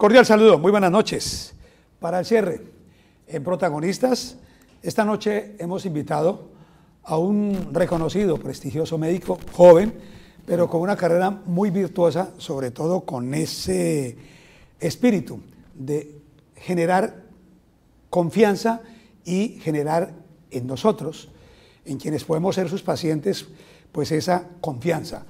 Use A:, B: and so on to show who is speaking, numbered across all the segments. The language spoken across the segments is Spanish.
A: Cordial saludo, muy buenas noches. Para el cierre, en Protagonistas, esta noche hemos invitado a un reconocido, prestigioso médico, joven, pero con una carrera muy virtuosa, sobre todo con ese espíritu de generar confianza y generar en nosotros, en quienes podemos ser sus pacientes, pues esa confianza.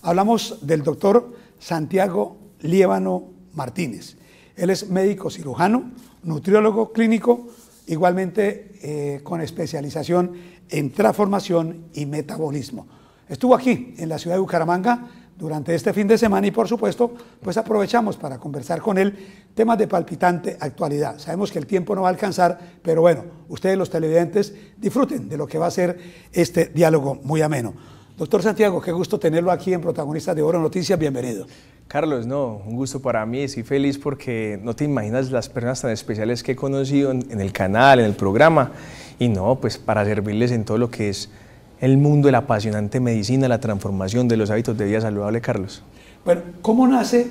A: Hablamos del doctor Santiago Líbano Martínez. Él es médico cirujano, nutriólogo clínico, igualmente con especialización en transformación y metabolismo. Estuvo aquí en la ciudad de Bucaramanga durante este fin de semana y por supuesto pues aprovechamos para conversar con él temas de palpitante actualidad. Sabemos que el tiempo no va a alcanzar, pero bueno, ustedes los televidentes disfruten de lo que va a ser este diálogo muy ameno. Doctor Santiago, qué gusto tenerlo aquí en Protagonistas de Oro Noticias, bienvenido.
B: Carlos, no, un gusto para mí, estoy feliz porque no te imaginas las personas tan especiales que he conocido en el canal, en el programa, y no, pues para servirles en todo lo que es el mundo de la apasionante medicina, la transformación de los hábitos de vida saludable, Carlos.
A: Bueno, ¿cómo nace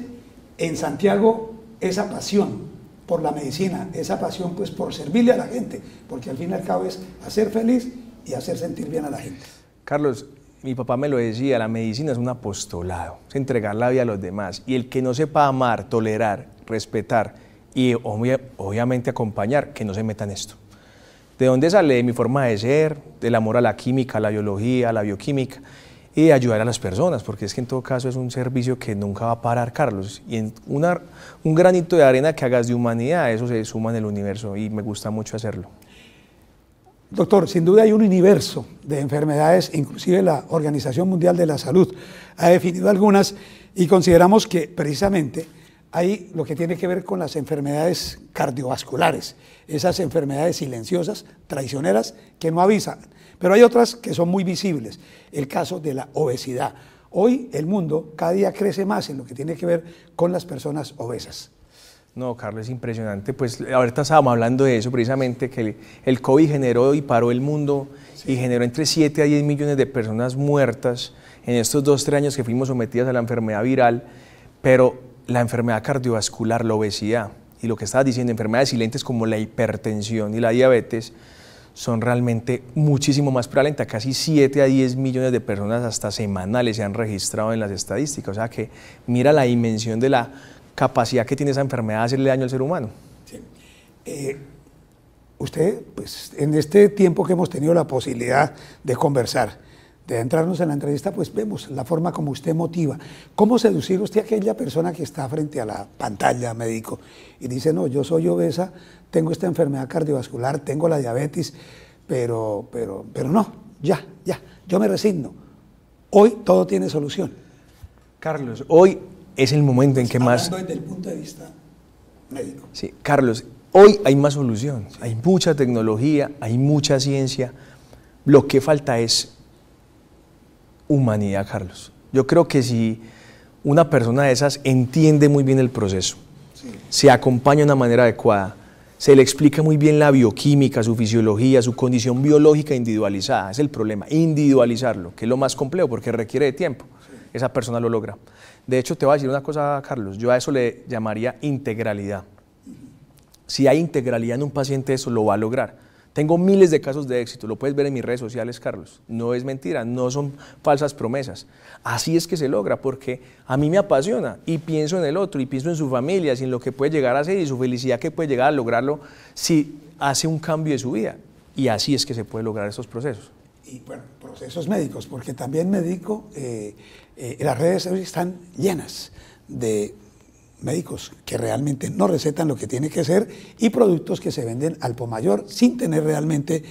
A: en Santiago esa pasión por la medicina, esa pasión pues por servirle a la gente? Porque al fin y al cabo es hacer feliz y hacer sentir bien a la gente.
B: Carlos, mi papá me lo decía, la medicina es un apostolado, es entregar la vida a los demás, y el que no sepa amar, tolerar, respetar y obviamente acompañar, que no se meta en esto. ¿De dónde sale mi forma de ser? Del amor a la química, a la biología, a la bioquímica, y de ayudar a las personas, porque es que en todo caso es un servicio que nunca va a parar, Carlos, y en un granito de arena que hagas de humanidad, eso se suma en el universo, y me gusta mucho hacerlo.
A: Doctor, sin duda hay un universo de enfermedades, inclusive la Organización Mundial de la Salud ha definido algunas y consideramos que precisamente hay lo que tiene que ver con las enfermedades cardiovasculares, esas enfermedades silenciosas, traicioneras, que no avisan, pero hay otras que son muy visibles, el caso de la obesidad. Hoy el mundo cada día crece más en lo que tiene que ver con las personas obesas.
B: No, Carlos, es impresionante. Pues ahorita estábamos hablando de eso precisamente, que el COVID generó y paró el mundo, sí, y generó entre 7 a 10 millones de personas muertas en estos 2-3 años que fuimos sometidas a la enfermedad viral, pero la enfermedad cardiovascular, la obesidad y lo que estabas diciendo, enfermedades silentes como la hipertensión y la diabetes, son realmente muchísimo más prevalentes. Casi 7 a 10 millones de personas hasta semanales se han registrado en las estadísticas. O sea que mira la dimensión de la capacidad que tiene esa enfermedad de hacerle daño al ser humano.
A: Sí. Usted, pues en este tiempo que hemos tenido la posibilidad de conversar, de entrarnos en la entrevista, pues vemos la forma como usted motiva. ¿Cómo seducir usted a aquella persona que está frente a la pantalla, médico, y dice, no, yo soy obesa, tengo esta enfermedad cardiovascular, tengo la diabetes, pero no, ya, yo me resigno. Hoy todo tiene solución.
B: Carlos, hoy es el momento en que más...
A: Hablando desde el punto de vista médico.
B: Sí, Carlos, hoy hay más solución, sí, hay mucha tecnología, hay mucha ciencia. Lo que falta es humanidad, Carlos. Yo creo que si una persona de esas entiende muy bien el proceso, sí, se acompaña de una manera adecuada, se le explica muy bien la bioquímica, su fisiología, su condición biológica individualizada, es el problema, individualizarlo, que es lo más complejo porque requiere de tiempo, sí, esa persona lo logra. De hecho, te voy a decir una cosa, Carlos, yo a eso le llamaría integralidad. Si hay integralidad en un paciente, eso lo va a lograr. Tengo miles de casos de éxito, lo puedes ver en mis redes sociales, Carlos. No es mentira, no son falsas promesas. Así es que se logra, porque a mí me apasiona y pienso en el otro y pienso en su familia, en lo que puede llegar a ser y su felicidad que puede llegar a lograrlo si hace un cambio de su vida. Y así es que se puede lograr estos procesos.
A: Y bueno, procesos médicos, porque también médico, las redes están llenas de médicos que realmente no recetan lo que tiene que ser y productos que se venden al por mayor sin tener realmente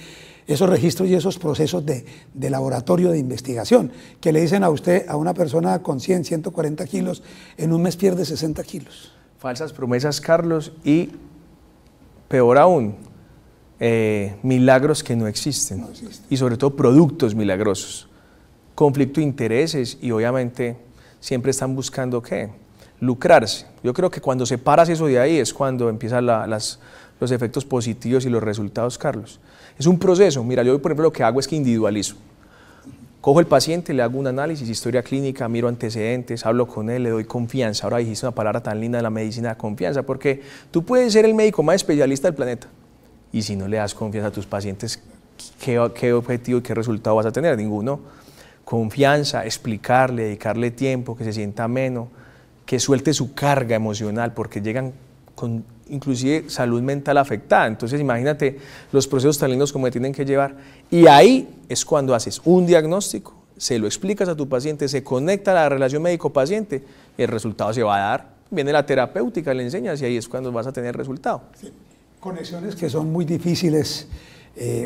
A: esos registros y esos procesos de laboratorio de investigación, que le dicen a usted, a una persona con 100, 140 kilos, en un mes pierde 60 kilos.
B: Falsas promesas, Carlos, y peor aún, milagros que no existen, y sobre todo productos milagrosos, conflicto de intereses y obviamente siempre están buscando ¿qué? Lucrarse. Yo creo que cuando separas eso de ahí es cuando empiezan los efectos positivos y los resultados, Carlos. Es un proceso. Mira, yo por ejemplo lo que hago es que individualizo. Cojo el paciente, le hago un análisis, historia clínica, miro antecedentes, hablo con él, le doy confianza. Ahora dijiste una palabra tan linda de la medicina, confianza, porque tú puedes ser el médico más especialista del planeta y si no le das confianza a tus pacientes, ¿qué objetivo y qué resultado vas a tener? Ninguno. Confianza, explicarle, dedicarle tiempo, que se sienta ameno, que suelte su carga emocional, porque llegan con inclusive salud mental afectada. Entonces imagínate los procesos tan lindos como tienen que llevar. Y ahí es cuando haces un diagnóstico, se lo explicas a tu paciente, se conecta a la relación médico-paciente y el resultado se va a dar. Viene la terapéutica, le enseñas y ahí es cuando vas a tener resultado.
A: Sí. Conexiones que son muy difíciles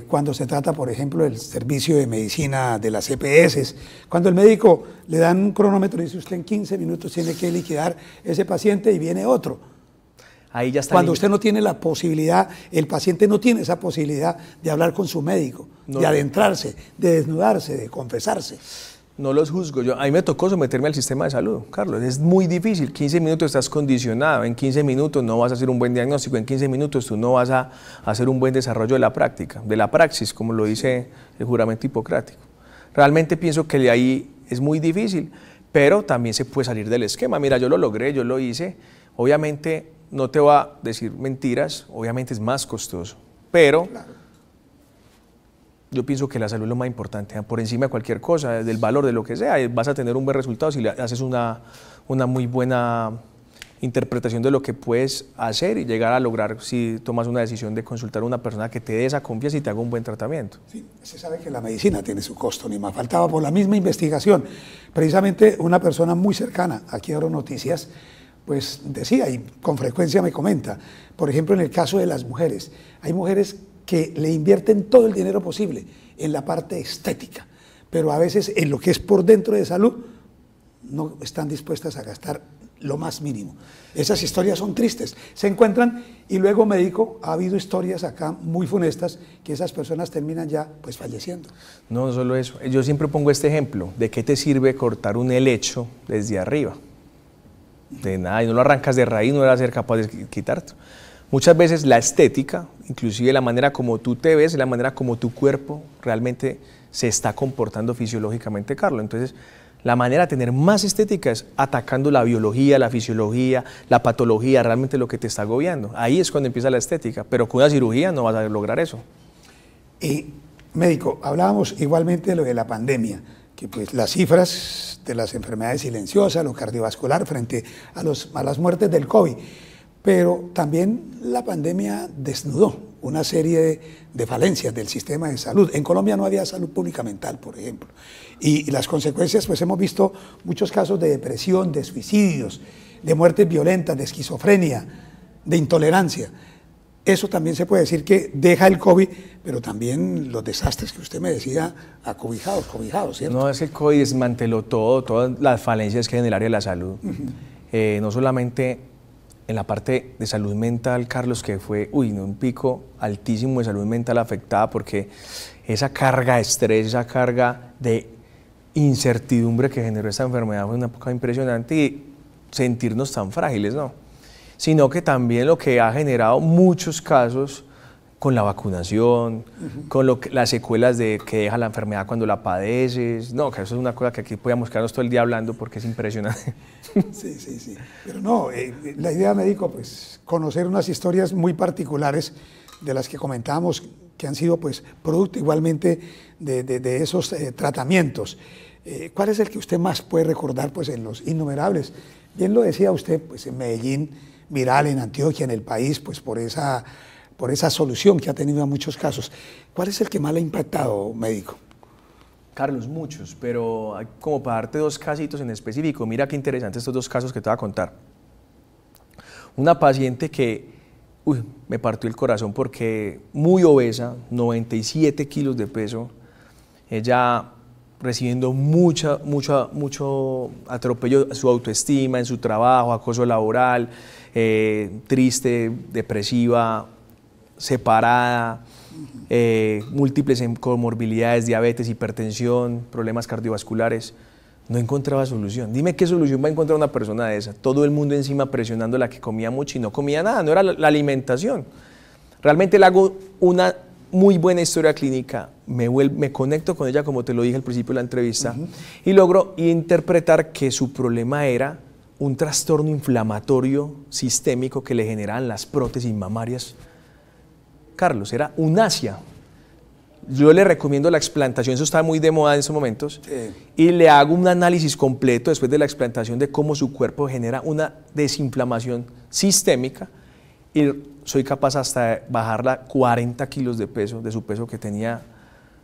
A: cuando se trata, por ejemplo, del servicio de medicina de las EPS. Cuando el médico le dan un cronómetro y dice usted en 15 minutos tiene que liquidar ese paciente y viene otro.
B: Ahí ya está.
A: Cuando usted no tiene la posibilidad, el paciente no tiene esa posibilidad de hablar con su médico, de adentrarse, de desnudarse, de confesarse.
B: No los juzgo. A mí me tocó someterme al sistema de salud, Carlos. Es muy difícil. 15 minutos estás condicionado. En 15 minutos no vas a hacer un buen diagnóstico. En 15 minutos tú no vas a hacer un buen desarrollo de la práctica, de la praxis, como lo dice el juramento hipocrático. Realmente pienso que de ahí es muy difícil, pero también se puede salir del esquema. Mira, yo lo logré, yo lo hice. Obviamente no te voy a decir mentiras, obviamente es más costoso, pero yo pienso que la salud es lo más importante, por encima de cualquier cosa, del valor, de lo que sea, vas a tener un buen resultado si le haces una muy buena interpretación de lo que puedes hacer y llegar a lograr si tomas una decisión de consultar a una persona que te dé esa confianza y te haga un buen tratamiento.
A: Sí, se sabe que la medicina tiene su costo, ni más faltaba. Por la misma investigación, precisamente una persona muy cercana aquí a Oro Noticias, pues decía y con frecuencia me comenta, por ejemplo en el caso de las mujeres, hay mujeres que le invierten todo el dinero posible en la parte estética, pero a veces en lo que es por dentro de salud no están dispuestas a gastar lo más mínimo. Esas historias son tristes, se encuentran y luego médico, ha habido historias acá muy funestas que esas personas terminan ya pues falleciendo.
B: No solo eso, yo siempre pongo este ejemplo, ¿de qué te sirve cortar un helecho desde arriba? De nada, y no lo arrancas de raíz, no vas a ser capaz de quitarte. Muchas veces la estética, inclusive la manera como tú te ves, la manera como tu cuerpo realmente se está comportando fisiológicamente, Carlos. Entonces, la manera de tener más estética es atacando la biología, la fisiología, la patología, realmente lo que te está agobiando. Ahí es cuando empieza la estética, pero con una cirugía no vas a lograr eso.
A: Médico, hablábamos igualmente de lo de la pandemia, que pues las cifras de las enfermedades silenciosas, lo cardiovascular frente a las muertes del COVID, pero también la pandemia desnudó una serie de falencias del sistema de salud. En Colombia no había salud pública mental, por ejemplo, y las consecuencias, pues hemos visto muchos casos de depresión, de suicidios, de muertes violentas, de esquizofrenia, de intolerancia. Eso también se puede decir que deja el COVID, pero también los desastres que usted me decía, cobijados, ¿cierto?
B: No, es que el COVID desmanteló todas las falencias que hay en el área de la salud. No solamente en la parte de salud mental, Carlos, que fue un pico altísimo de salud mental afectada, porque esa carga de estrés, esa carga de incertidumbre que generó esta enfermedad fue una época impresionante y sentirnos tan frágiles, ¿no? Sino que también lo que ha generado muchos casos con la vacunación, con las secuelas que deja la enfermedad cuando la padeces. No, que eso es una cosa que aquí podíamos quedarnos todo el día hablando porque es impresionante.
A: Sí. Pero no, la idea, médico, pues conocer unas historias muy particulares de las que comentábamos, que han sido pues producto igualmente de esos tratamientos. ¿Cuál es el que usted más puede recordar pues en los innumerables? Bien lo decía usted, pues en Medellín, viral, en Antioquia, en el país, pues por esa solución que ha tenido a muchos casos. ¿Cuál es el que más le ha impactado, médico?
B: Carlos, muchos, pero como para darte dos casitos en específico, mira qué interesante estos dos casos que te voy a contar. Una paciente que me partió el corazón porque muy obesa, 97 kilos de peso, ella recibiendo mucho atropello a su autoestima, en su trabajo, acoso laboral, triste, depresiva, separada, múltiples comorbilidades, diabetes, hipertensión, problemas cardiovasculares. No encontraba solución. Dime qué solución va a encontrar una persona de esa. Todo el mundo encima presionando la que comía mucho y no comía nada, no era la alimentación. Realmente le hago una muy buena historia clínica, me conecto con ella, como te lo dije al principio de la entrevista, y logro interpretar que su problema era un trastorno inflamatorio sistémico que le generaban las prótesis mamarias. Carlos, era un asia. Yo le recomiendo la explantación, eso está muy de moda en esos momentos, y le hago un análisis completo después de la explantación de cómo su cuerpo genera una desinflamación sistémica, y soy capaz hasta de bajarla 40 kilos de peso, de su peso que tenía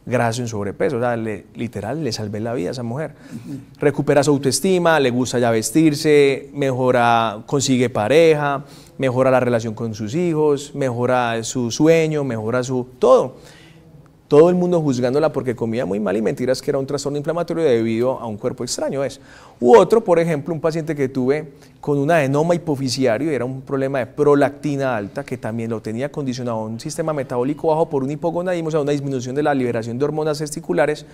B: graso en sobrepeso. O sea, literal, le salvé la vida a esa mujer. Recupera su autoestima, le gusta ya vestirse, mejora, consigue pareja, mejora la relación con sus hijos, mejora su sueño, mejora su todo. Todo el mundo juzgándola porque comía muy mal y mentiras que era un trastorno inflamatorio debido a un cuerpo extraño. U otro, por ejemplo, un paciente que tuve con un adenoma hipofisiario, era un problema de prolactina alta, que también lo tenía condicionado a un sistema metabólico bajo por un hipogonadismo, o sea, una disminución de la liberación de hormonas testiculares,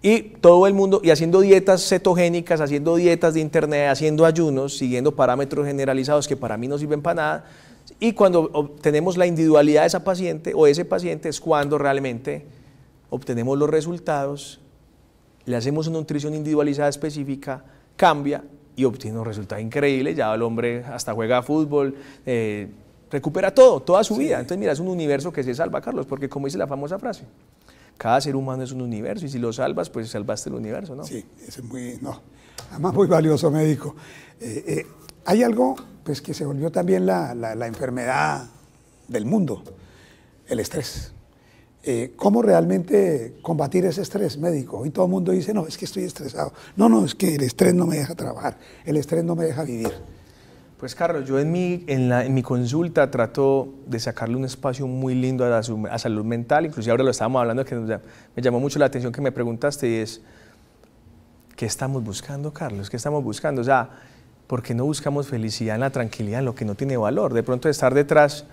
B: y todo el mundo, y haciendo dietas cetogénicas, haciendo dietas de internet, haciendo ayunos, siguiendo parámetros generalizados que para mí no sirven para nada. Y cuando obtenemos la individualidad de esa paciente o ese paciente es cuando realmente obtenemos los resultados, le hacemos una nutrición individualizada específica, cambia y obtiene un resultado increíble. Ya el hombre hasta juega fútbol, recupera todo, toda su vida. Entonces mira, es un universo que se salva, Carlos, porque como dice la famosa frase, cada ser humano es un universo y si lo salvas, pues salvaste el universo, ¿no?
A: Sí, eso es muy, además muy valioso, médico. Hay algo pues, que se volvió también la enfermedad del mundo, el estrés. ¿Cómo realmente combatir ese estrés, médico? Hoy todo el mundo dice, no, es que estoy estresado. No, es que el estrés no me deja trabajar, el estrés no me deja vivir.
B: Pues Carlos, yo en mi consulta trato de sacarle un espacio muy lindo a salud mental, inclusive ahora lo estábamos hablando, que me llamó mucho la atención que me preguntaste, y es, ¿qué estamos buscando, Carlos? ¿Qué estamos buscando? O sea, ¿por qué no buscamos felicidad en la tranquilidad, en lo que no tiene valor? De pronto estar detrás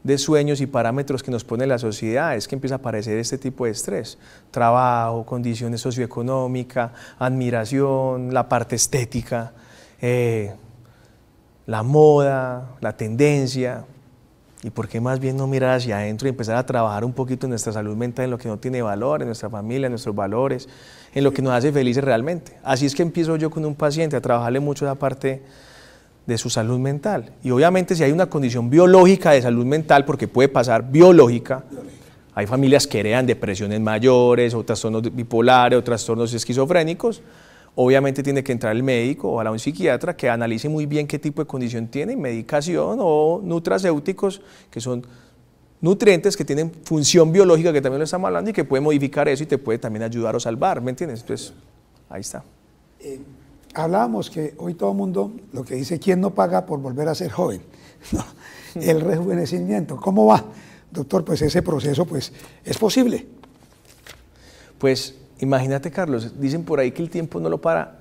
B: de sueños y parámetros que nos pone la sociedad es que empieza a aparecer este tipo de estrés. Trabajo, condiciones socioeconómicas, admiración, la parte estética, la moda, la tendencia. ¿Y por qué más bien no mirar hacia adentro y empezar a trabajar un poquito en nuestra salud mental, en lo que no tiene valor, en nuestra familia, en nuestros valores, en lo que nos hace felices realmente? Así es que empiezo yo con un paciente a trabajarle mucho esa parte de su salud mental. Y obviamente si hay una condición biológica de salud mental, porque puede pasar biológica, hay familias que heredan depresiones mayores, o trastornos bipolares, o trastornos esquizofrénicos, obviamente tiene que entrar el médico o un psiquiatra que analice muy bien qué tipo de condición tiene, medicación o nutracéuticos, que son nutrientes que tienen función biológica, que también lo estamos hablando, y que puede modificar eso y te puede también ayudar o salvar, ¿me entiendes? Entonces, ahí está.
A: Hablábamos que hoy todo el mundo lo que dice, ¿quién no paga por volver a ser joven? No, el rejuvenecimiento, ¿cómo va? Doctor, pues ese proceso pues, es posible.
B: Pues imagínate, Carlos, dicen por ahí que el tiempo no lo para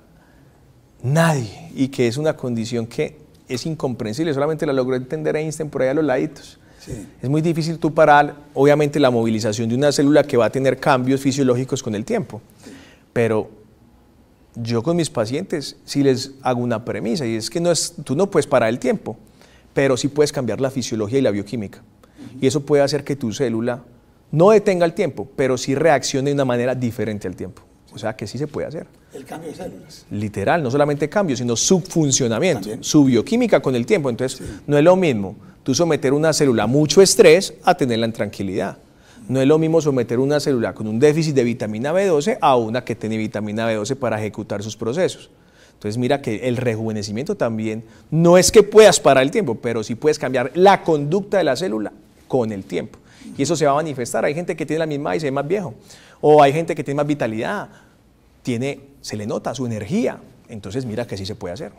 B: nadie y que es una condición que es incomprensible, solamente la logró entender Einstein por ahí a los laditos. Sí. Es muy difícil tú parar, obviamente, la movilización de una célula que va a tener cambios fisiológicos con el tiempo, pero yo con mis pacientes sí les hago una premisa, y es que tú no puedes parar el tiempo, pero sí puedes cambiar la fisiología y la bioquímica, y eso puede hacer que tu célula no detenga el tiempo, pero sí reaccione de una manera diferente al tiempo. O sea, que sí se puede hacer.
A: El cambio de células.
B: Literal, no solamente cambio, sino su funcionamiento, también. Su bioquímica con el tiempo. Entonces, no es lo mismo tú someter una célula a mucho estrés a tenerla en tranquilidad. No es lo mismo someter una célula con un déficit de vitamina B12 a una que tiene vitamina B12 para ejecutar sus procesos. Entonces, mira que el rejuvenecimiento también no es que puedas parar el tiempo, pero sí puedes cambiar la conducta de la célula con el tiempo. Y eso se va a manifestar. Hay gente que tiene la misma y se ve más viejo. O hay gente que tiene más vitalidad. Se le nota su energía. Entonces mira que sí se puede hacer.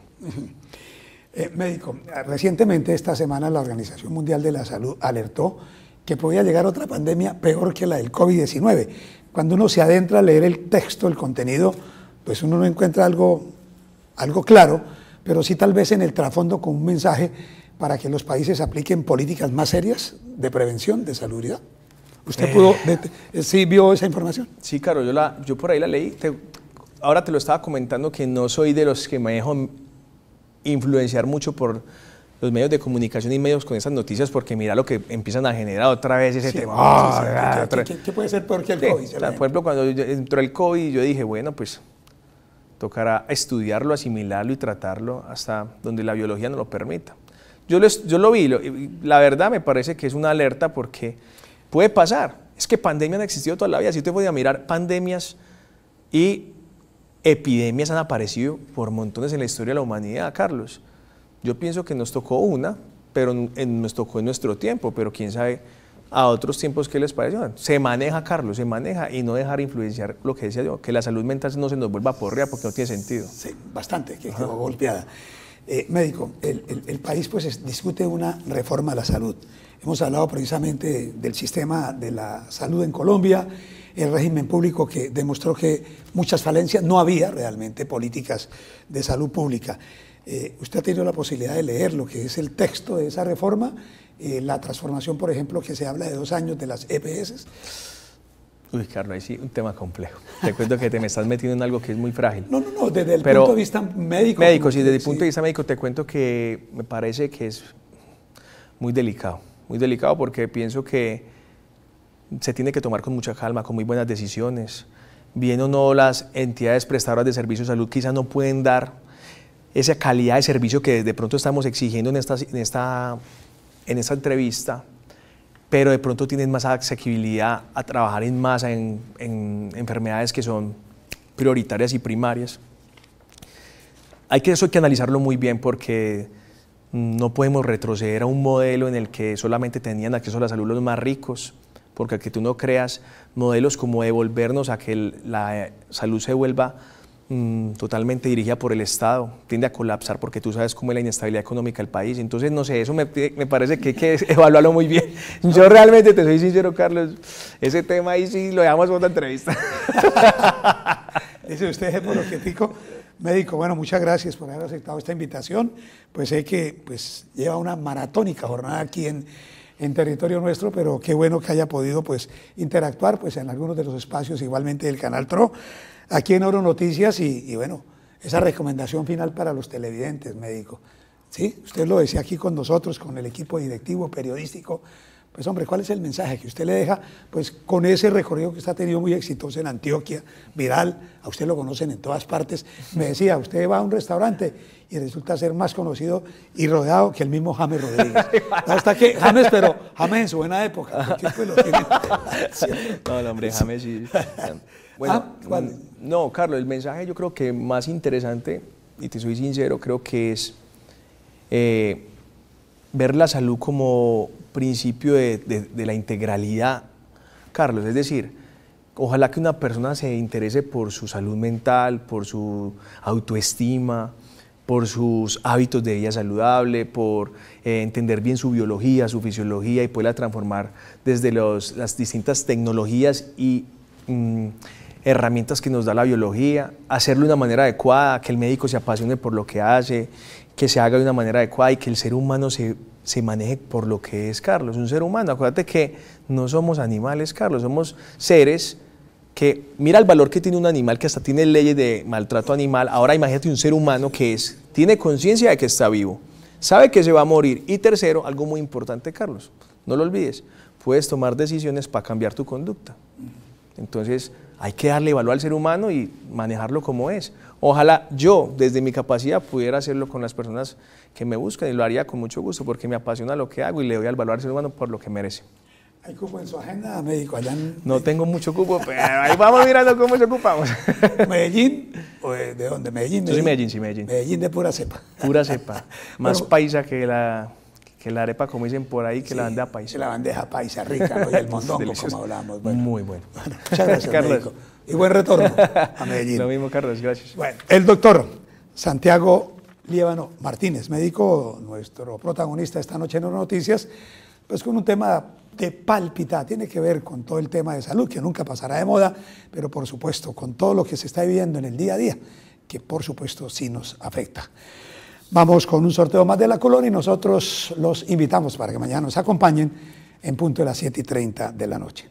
A: Médico, recientemente esta semana la Organización Mundial de la Salud alertó que podía llegar otra pandemia peor que la del COVID-19. Cuando uno se adentra a leer el texto, el contenido, pues uno no encuentra algo claro, pero sí tal vez en el trasfondo con un mensaje para que los países apliquen políticas más serias de prevención, de salubridad. ¿Usted sí vio esa información?
B: Sí, claro, yo por ahí la leí. Ahora te lo estaba comentando que no soy de los que me dejo influenciar mucho por los medios de comunicación y medios con esas noticias, porque mira lo que empiezan a generar otra vez ese tema.
A: ¿Qué puede ser peor que el
B: Sí,
A: COVID?
B: por ejemplo, cuando entró el COVID, yo dije, bueno, pues tocará estudiarlo, asimilarlo y tratarlo hasta donde la biología nos lo permita. Yo lo vi, la verdad me parece que es una alerta porque puede pasar. Es que pandemias han existido toda la vida. Si usted podía mirar, pandemias y epidemias han aparecido por montones en la historia de la humanidad, Carlos. Yo pienso que nos tocó una, pero nos tocó en nuestro tiempo, pero quién sabe a otros tiempos qué les pareció. Se maneja, Carlos, se maneja, y no dejar influenciar lo que decía yo, que la salud mental no se nos vuelva a porrear porque no tiene sentido.
A: Sí, bastante, que quedó golpeada. Médico, el país pues discute una reforma a la salud. Hemos hablado precisamente del sistema de la salud en Colombia, el régimen público que demostró que muchas falencias, no había realmente políticas de salud pública. Usted ha tenido la posibilidad de leer lo que es el texto de esa reforma, la transformación, por ejemplo, que se habla de 2 años de las EPS.
B: Uy, Carlos, ahí sí, un tema complejo. Te cuento que te me estás metiendo en algo que es muy frágil.
A: No, desde el punto de vista médico.
B: Médico, sí, desde el punto de vista médico te cuento que me parece que es muy delicado porque pienso que se tiene que tomar con mucha calma, con muy buenas decisiones. Bien o no, las entidades prestadoras de servicios de salud quizás no pueden dar esa calidad de servicio que de pronto estamos exigiendo en esta entrevista, pero de pronto tienen más asequibilidad a trabajar en masa en enfermedades que son prioritarias y primarias. Eso hay que analizarlo muy bien porque no podemos retroceder a un modelo en el que solamente tenían acceso a la salud los más ricos, porque al que tú no creas modelos como devolvernos a que la salud se vuelva totalmente dirigida por el Estado, tiende a colapsar porque tú sabes cómo es la inestabilidad económica del país. Entonces, no sé, eso me parece que hay que evaluarlo muy bien. Yo realmente, te soy sincero, Carlos, ese tema ahí sí lo dejamos para otra entrevista.
A: Dice usted, por lo que pico, médico, bueno, muchas gracias por haber aceptado esta invitación. Pues sé que lleva una maratónica jornada aquí en territorio nuestro, pero qué bueno que haya podido interactuar en algunos de los espacios igualmente del Canal TRO, aquí en Oro Noticias y bueno, esa recomendación final para los televidentes, médico. Sí, usted lo decía aquí con nosotros, con el equipo directivo, periodístico. Pues hombre, ¿cuál es el mensaje que usted le deja? Pues con ese recorrido que usted ha tenido muy exitoso en Antioquia, viral, a usted lo conocen en todas partes. Me decía, usted va a un restaurante y resulta ser más conocido y rodeado que el mismo James Rodríguez. Hasta que James, pero James en su buena época. Porque pues lo tiene.
B: No, el hombre, James sí. Bueno, no, Carlos, el mensaje yo creo que más interesante, y te soy sincero, creo que es ver la salud como principio de la integralidad, Carlos. Es decir, ojalá que una persona se interese por su salud mental, por su autoestima, por sus hábitos de vida saludable, por entender bien su biología, su fisiología y poderla transformar desde las distintas tecnologías y herramientas que nos da la biología, hacerlo de una manera adecuada, que el médico se apasione por lo que hace, que se haga de una manera adecuada y que el ser humano se maneje por lo que es, Carlos, un ser humano. Acuérdate que no somos animales, Carlos, somos seres que, mira el valor que tiene un animal que hasta tiene leyes de maltrato animal. Ahora imagínate un ser humano que tiene conciencia de que está vivo, sabe que se va a morir. Y tercero, algo muy importante, Carlos, no lo olvides, puedes tomar decisiones para cambiar tu conducta. Entonces, hay que darle valor al ser humano y manejarlo como es. Ojalá yo, desde mi capacidad, pudiera hacerlo con las personas que me buscan y lo haría con mucho gusto porque me apasiona lo que hago y le doy el valor al ser humano por lo que merece.
A: ¿Hay cupo en su agenda, médico? Allá
B: no tengo mucho cupo, pero ahí vamos mirando cómo se ocupamos.
A: ¿Medellín? ¿O de dónde? ¿Medellín?
B: Yo soy Medellín, sí, Medellín.
A: Medellín de pura cepa.
B: Pura cepa. Más paisa que la arepa, como dicen por ahí, que la bandeja paisa.
A: Que la bandeja paisa rica, ¿no? Y el mondongo, como hablábamos.
B: Bueno. Muy bueno.
A: Muchas gracias, Carlos. Médico. Y buen retorno a Medellín.
B: Lo mismo, Carlos, gracias.
A: Bueno, el doctor Santiago Líbano Martínez, médico, nuestro protagonista esta noche en Oro Noticias, pues con un tema de pálpita, tiene que ver con todo el tema de salud, que nunca pasará de moda, pero por supuesto con todo lo que se está viviendo en el día a día, que por supuesto sí nos afecta. Vamos con un sorteo más de la Colonia y nosotros los invitamos para que mañana nos acompañen en punto de las 7:30 de la noche.